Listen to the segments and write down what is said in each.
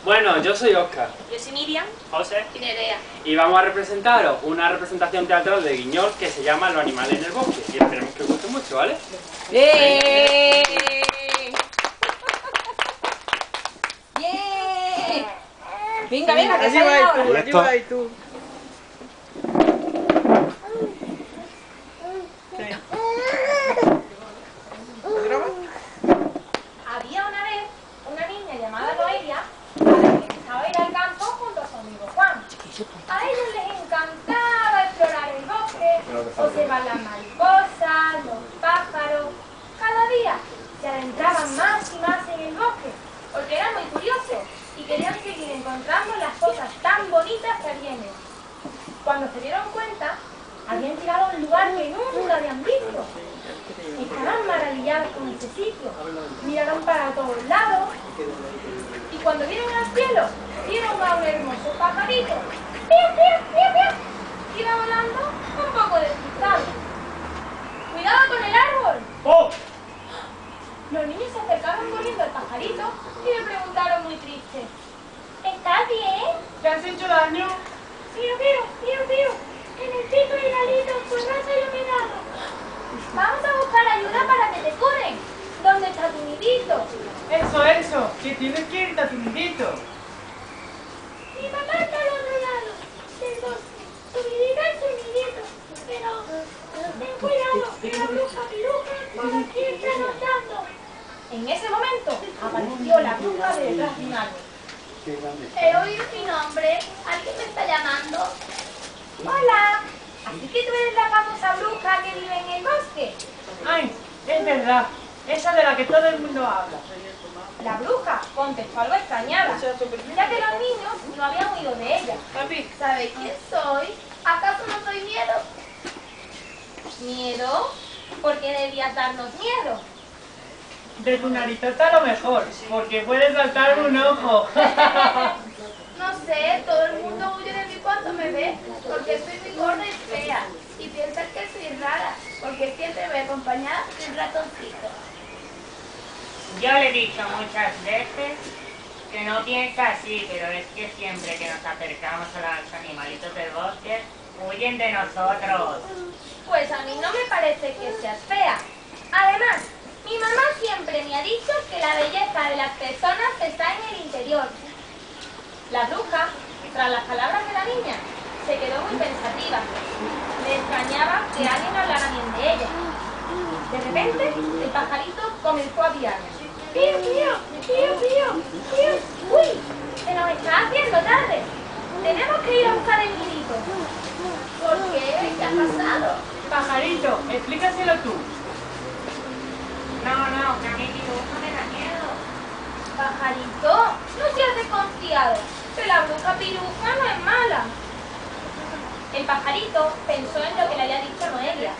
Bueno, yo soy Óscar. Yo soy Miriam. José. Y Nerea. Y vamos a representaros una representación teatral de Guiñol que se llama Los animales en el bosque. Y esperemos que os guste mucho, ¿vale? ¡Bien! ¡Bien! Venga, venga, que sale ahora. Allí vas tú. Había una vez una niña llamada Noelia a la que le gustaba ir al campo junto a su amigo Juan. A ellos les encantaba explorar el bosque, observar las mariposas, los pájaros. Cada día se adentraban más y más en el bosque porque eran muy curiosos y querían seguir encontrando las cosas tan bonitas que había en él. Cuando se dieron cuenta, habían llegado a un lugar que nunca habían visto. Estaban maravillados con ese sitio, miraron para todos lados y cuando vieron al cielo, vieron a un hermoso pajarito. ¡Piu, piu, piu, piu! Iba volando un poco despistado. ¡Cuidado con el árbol! ¡Oh! Los niños se acercaron corriendo al pajarito y le preguntaron muy tristes: ¿estás bien? ¿Te has hecho daño? Piu, en el pico y el alito, por raza y humedad. Vamos a buscar ayuda para que te curen. ¿Dónde está tu nidito? Eso, que tienes que irte a tu nidito. Mi mamá está al otro lado del bosque. Tu nidito es tu nidito. Pero ten cuidado, que la bruja piruja por aquí está rondando. En ese momento apareció la bruja de detrás de un árbol. He oído mi nombre. ¿Alguien me está llamando? Hola, ¿así que tú eres la famosa bruja que vive en el bosque? Ay, es verdad. Esa de la que todo el mundo habla. La bruja contestó algo extrañada, ya que los niños no habían oído de ella. Papi, ¿Sabe quién soy? ¿Acaso no soy miedo? ¿Miedo? ¿Por qué debías darnos miedo? de tu narizota a lo mejor, porque puedes saltar un ojo. No sé, todo el mundo huye de mí cuando me ve, porque soy muy gorda y fea. Y piensan que soy rara, porque siempre me acompañada de un ratoncito. Yo le he dicho muchas veces que no piensa así, pero es que siempre que nos acercamos a los animalitos del bosque, huyen de nosotros. Pues a mí no me parece que seas fea. Además, mi mamá siempre me ha dicho que la belleza de las personas está en el interior. La bruja, tras las palabras de la niña, se quedó muy pensativa. Le extrañaba que alguien hablara bien de ella. De repente, el pajarito comenzó a aviar. ¡Pío, pío! ¡Pío, pío! ¡Pío! ¡Uy! Se nos está haciendo tarde. Tenemos que ir a buscar el nidito. ¿Por qué? ¿Qué ha pasado? Pajarito, explícaselo tú. No, que a mí dibujo me da miedo. Pajarito, no seas desconfiado, que la bruja piruja no es mala. El pajarito pensó en lo que le había dicho Noelia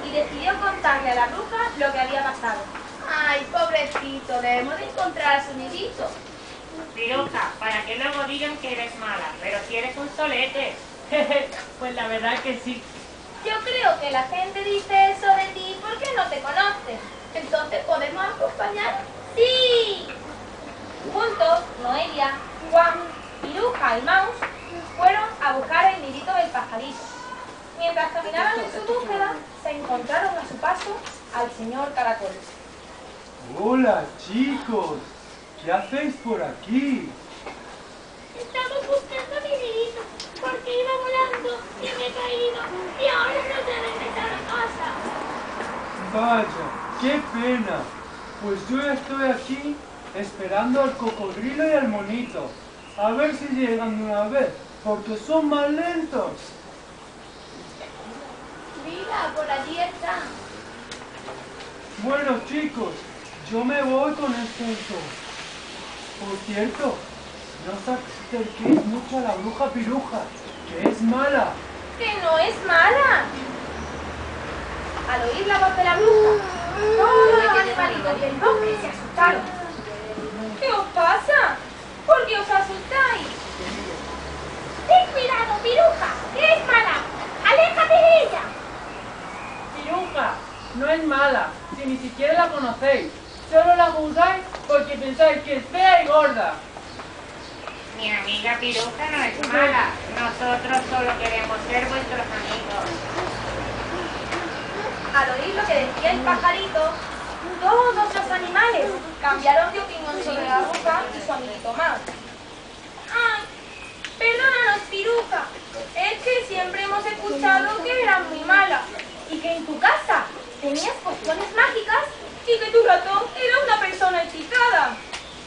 y decidió contarle a la bruja lo que había pasado. Ay, pobrecito, debemos de encontrar a su nidito. Piruja, para que luego digan que eres mala, pero si eres un solete. Pues la verdad que sí. Yo creo que la gente dice eso de ti porque no te conoce. Entonces, ¿podemos acompañar? ¡Sí! Juntos, Noelia, Juan, Piruja y Maus fueron a buscar el nidito del pajarito. Mientras caminaban en su búsqueda, se encontraron a su paso al señor Caracol. Hola chicos, ¿qué hacéis por aquí? Estamos buscando mi nidito, porque iba volando y me he caído y ahora no sé regresar a casa. Vaya, qué pena. Pues yo estoy aquí esperando al cocodrilo y al monito. A ver si llegan de una vez, porque son más lentos. Mira, por allí está. Bueno chicos, yo me voy con este entorno. Por cierto, no os acerquéis mucho a la bruja piruja, que es mala. ¡Que no es mala! Al oír la voz de la bruja, todos los animalitos del bosque se asustaron. ¿Qué os pasa? ¿Por qué os asustáis? ¡Ten cuidado, piruja! ¡Que es mala! ¡Aléjate de ella! Piruja, no es mala, si ni siquiera la conocéis. Solo la juzgáis porque pensáis que es fea y gorda. Mi amiga Piruja no es mala. Nosotros solo queremos ser vuestros amigos. Al oír lo que decía el pajarito, todos los animales cambiaron de opinión sobre la bruja y su amiguito más. ¡Ay! Perdónanos, Piruja. Es que siempre hemos escuchado que eras muy mala y que en tu casa tenías pociones mágicas y que tu ratón era una persona hechizada.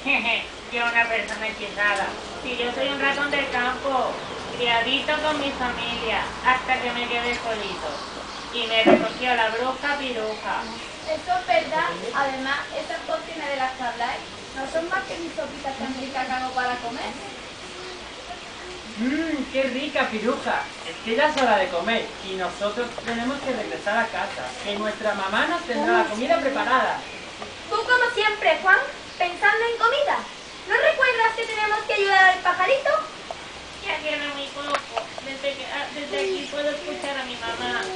Jeje, yo una persona hechizada. Si yo soy un ratón del campo, criadito con mi familia, hasta que me quedé solito. Y me recogió la bruja Piruja. Eso es verdad. Además, esas pociones de las que habláis no son más que mis sopitas tan ricas que hago para comer. ¡Qué rica, Piruja! Es que ya es hora de comer y nosotros tenemos que regresar a casa, que nuestra mamá nos tendrá la comida preparada. Tú, como siempre, Juan, pensando en comida. ¿No recuerdas que tenemos que ayudar al pajarito? Ya queda muy poco. Desde aquí puedo escuchar a mi mamá.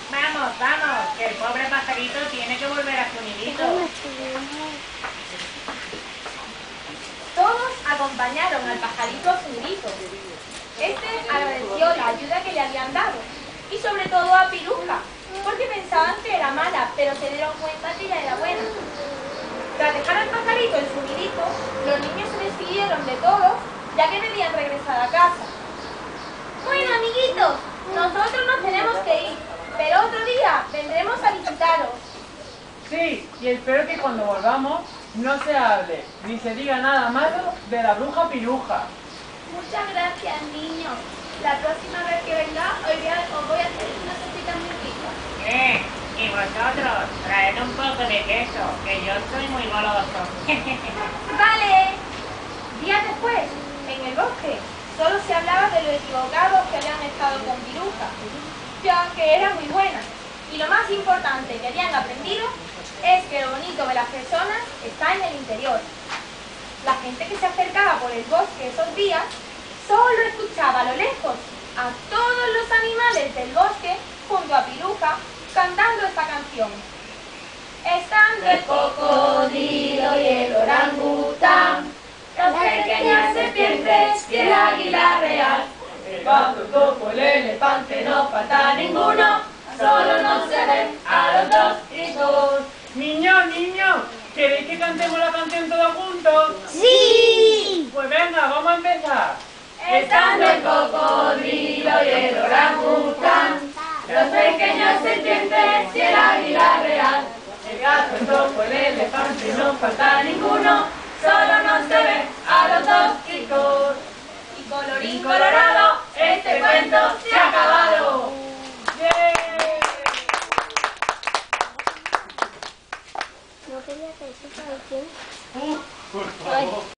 Vamos, vamos, que el pobre pajarito tiene que volver a su nidito. Todos acompañaron al pajarito a su nidito. Este agradeció la ayuda que le habían dado, y sobre todo a Piruja, porque pensaban que era mala, pero se dieron cuenta que ella era buena. Tras dejar al pajarito en su nidito, los niños se despidieron de todos, ya que debían regresar a casa. Bueno, amiguitos, nosotros nos tenemos que ir, pero otro día vendremos a visitaros. Sí, y espero que cuando volvamos no se hable ni se diga nada malo de la bruja Piruja. Muchas gracias, niños. La próxima vez que venga, os voy a hacer una sopita muy rica. Y vosotros, traed un poco de queso, que yo soy muy goloso. ¡Vale! Días después, en el bosque, solo se hablaba de lo equivocados que habían estado con Piruja, ya que era muy buena. Y lo más importante que habían aprendido es que lo bonito de las personas está en el interior. La gente que se acercaba por el bosque esos días solo escuchaba a lo lejos a todos los animales del bosque junto a Piruja cantando esta canción. Estando el cocodrilo y el orangután, los pequeñas serpientes y el águila real, el gato, el topo, el elefante, no falta ninguno, solo no se ven a los dos gritos. Niños, ¿queréis que cantemos la canción todos juntos? ¡Sí! Pues venga, vamos a empezar. Estando el cocodrilo y el orangután, los pequeños serpientes y el águila real, El gato, el topo, el elefante, no falta ninguno, solo no se ve a los dos chicos. Y colorín colorado, este cuento se ha acabado. No quería que eso fuera el tiempo. Por favor.